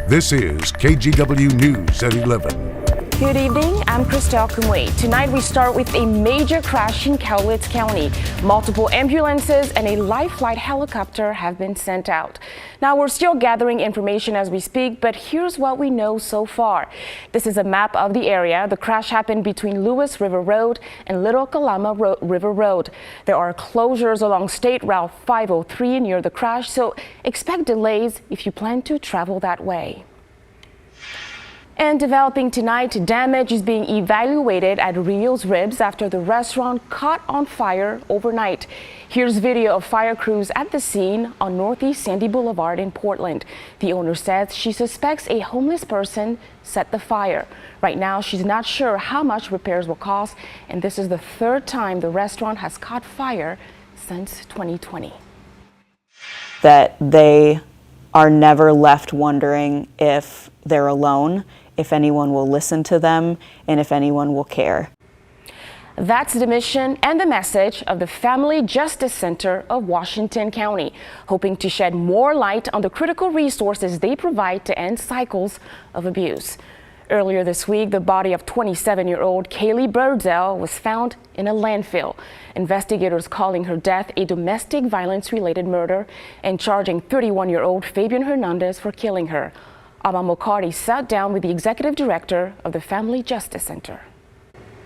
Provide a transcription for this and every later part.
This is KGW News at 11. Good evening, I'm Christelle Kumway. Tonight we start with a major crash in Cowlitz County. Multiple ambulances and a life flight helicopter have been sent out. Now we're still gathering information as we speak, but here's what we know so far. This is a map of the area. The crash happened between Lewis River Road and Little Kalama River Road. There are closures along State Route 503 near the crash, so expect delays if you plan to travel that way. And developing tonight, damage is being evaluated at Rio's Ribs after the restaurant caught on fire overnight. Here's video of fire crews at the scene on Northeast Sandy Boulevard in Portland. The owner says she suspects a homeless person set the fire. Right now, she's not sure how much repairs will cost, and this is the third time the restaurant has caught fire since 2020. That they are never left wondering if they're alone, if anyone will listen to them, and if anyone will care. That's the mission and the message of the Family Justice Center of Washington County, hoping to shed more light on the critical resources they provide to end cycles of abuse. Earlier this week, the body of 27-year-old Kaylee Birdsell was found in a landfill. Investigators calling her death a domestic violence-related murder and charging 31-year-old Fabian Hernandez for killing her. Aba Mokardi sat down with the executive director of the Family Justice Center.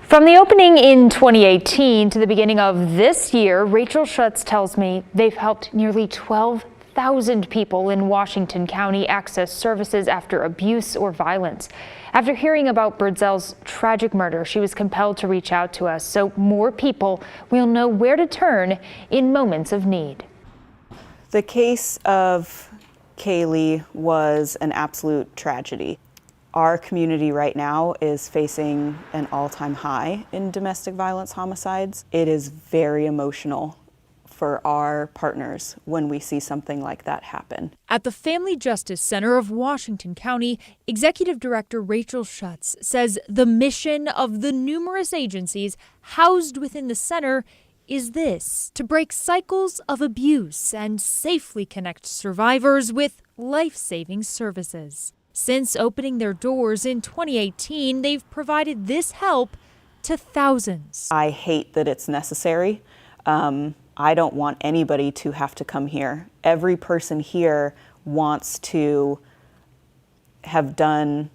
From the opening in 2018 to the beginning of this year, Rachel Schutz tells me they've helped nearly 12,000 people in Washington County access services after abuse or violence. After hearing about Birdsell's tragic murder, she was compelled to reach out to us so more people will know where to turn in moments of need. The case of Kaylee was an absolute tragedy. Our community right now is facing an all-time high in domestic violence homicides. It is very emotional for our partners when we see something like that happen. At the Family Justice Center of Washington County, Executive Director Rachel Schutz says the mission of the numerous agencies housed within the center is this: to break cycles of abuse and safely connect survivors with life-saving services. Since opening their doors in 2018, they've provided this help to thousands. I hate that it's necessary. I don't want anybody to have to come here. Every person here wants to have done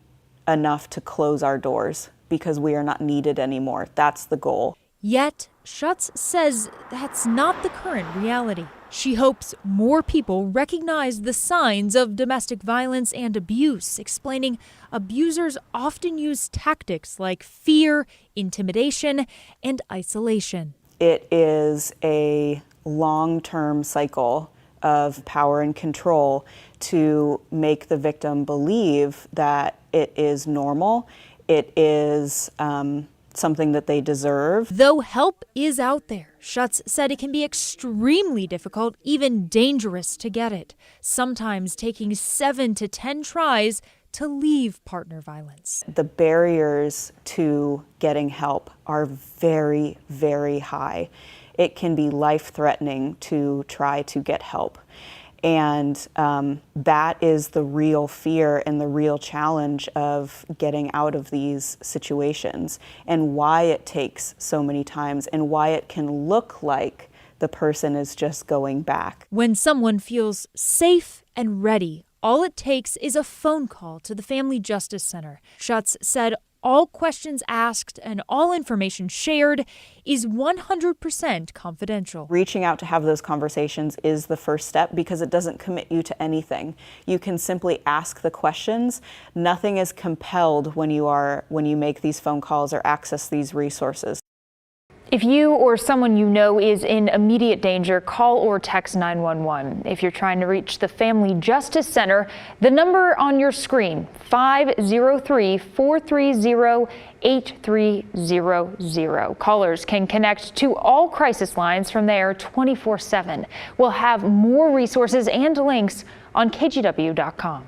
enough to close our doors because we are not needed anymore. That's the goal. Yet, Schutz says that's not the current reality. She hopes more people recognize the signs of domestic violence and abuse, explaining abusers often use tactics like fear, intimidation, and isolation. It is a long-term cycle of power and control to make the victim believe that it is normal, it is something that they deserve. Though help is out there, Schutz said it can be extremely difficult, even dangerous to get it, sometimes taking 7 to 10 tries to leave partner violence. The barriers to getting help are very, very high. It can be life-threatening to try to get help. And that is the real fear and the real challenge of getting out of these situations, and why it takes so many times, and why it can look like the person is just going back. When someone feels safe and ready, all it takes is a phone call to the Family Justice Center. Schutz said all questions asked and all information shared is 100% confidential. Reaching out to have those conversations is the first step because it doesn't commit you to anything. You can simply ask the questions. Nothing is compelled when you make these phone calls or access these resources. If you or someone you know is in immediate danger, call or text 911. If you're trying to reach the Family Justice Center, the number on your screen, 503-430-8300. Callers can connect to all crisis lines from there 24/7. We'll have more resources and links on KGW.com.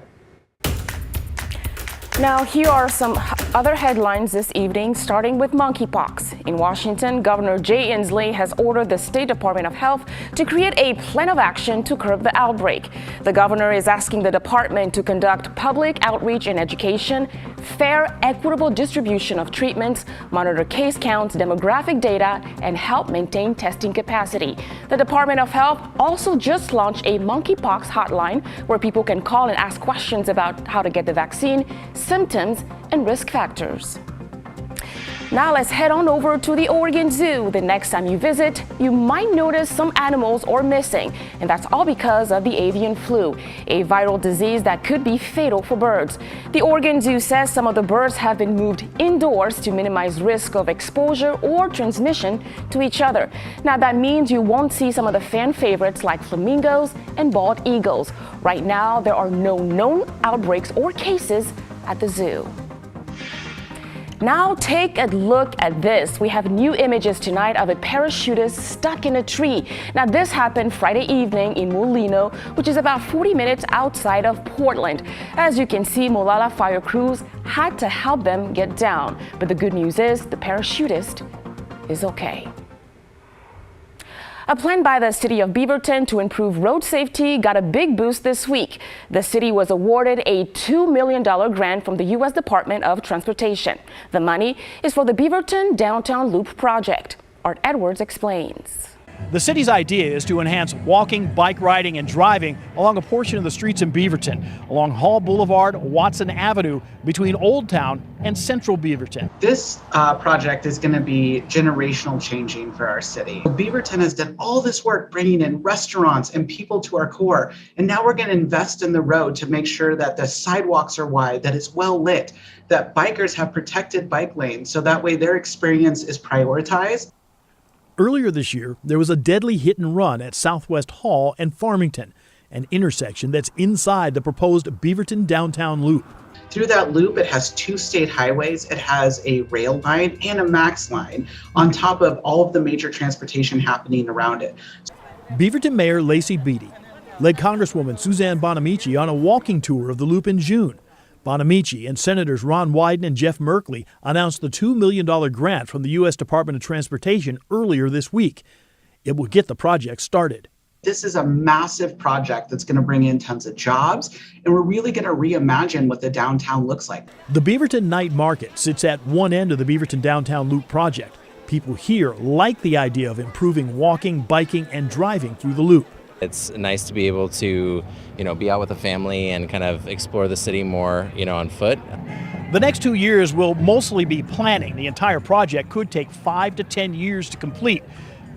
Now, here are some Other headlines this evening, starting with monkeypox. In Washington, Governor Jay Inslee has ordered the State Department of Health to create a plan of action to curb the outbreak. The governor is asking the department to conduct public outreach and education, fair, equitable distribution of treatments, monitor case counts, demographic data, and help maintain testing capacity. The Department of Health also just launched a monkeypox hotline where people can call and ask questions about how to get the vaccine, symptoms, and risk factors. Now let's head on over to the Oregon Zoo. The next time you visit, you might notice some animals are missing, and that's all because of the avian flu, a viral disease that could be fatal for birds. The Oregon Zoo says some of the birds have been moved indoors to minimize risk of exposure or transmission to each other. Now that means you won't see some of the fan favorites like flamingos and bald eagles. Right now, there are no known outbreaks or cases at the zoo. Now take a look at this. We have new images tonight of a parachutist stuck in a tree. Now this happened Friday evening in Molino, which is about 40 minutes outside of Portland. As you can see, Molalla fire crews had to help them get down. But the good news is the parachutist is okay. A plan by the city of Beaverton to improve road safety got a big boost this week. The city was awarded a $2 million grant from the U.S. Department of Transportation. The money is for the Beaverton Downtown Loop project. Art Edwards explains. The city's idea is to enhance walking, bike riding, and driving along a portion of the streets in Beaverton, along Hall Boulevard, Watson Avenue, between Old Town and Central Beaverton. This project is going to be generational changing for our city. Beaverton has done all this work bringing in restaurants and people to our core, and now we're going to invest in the road to make sure that the sidewalks are wide, that it's well lit, that bikers have protected bike lanes, so that way their experience is prioritized. Earlier this year, there was a deadly hit and run at Southwest Hall and Farmington, an intersection that's inside the proposed Beaverton Downtown Loop. Through that loop, it has 2 state highways, it has a rail line and a MAX line on top of all of the major transportation happening around it. Beaverton Mayor Lacey Beatty led Congresswoman Suzanne Bonamici on a walking tour of the loop in June. Bonamici and Senators Ron Wyden and Jeff Merkley announced the $2 million grant from the U.S. Department of Transportation earlier this week. It will get the project started. This is a massive project that's going to bring in tons of jobs, and we're really going to reimagine what the downtown looks like. The Beaverton Night Market sits at one end of the Beaverton Downtown Loop project. People here like the idea of improving walking, biking, and driving through the loop. It's nice to be able to, be out with the family and kind of explore the city more, on foot. The next 2 years will mostly be planning. The entire project could take 5 to 10 years to complete.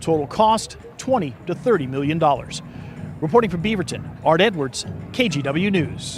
Total cost, $20 to $30 million. Reporting from Beaverton, Art Edwards, KGW News.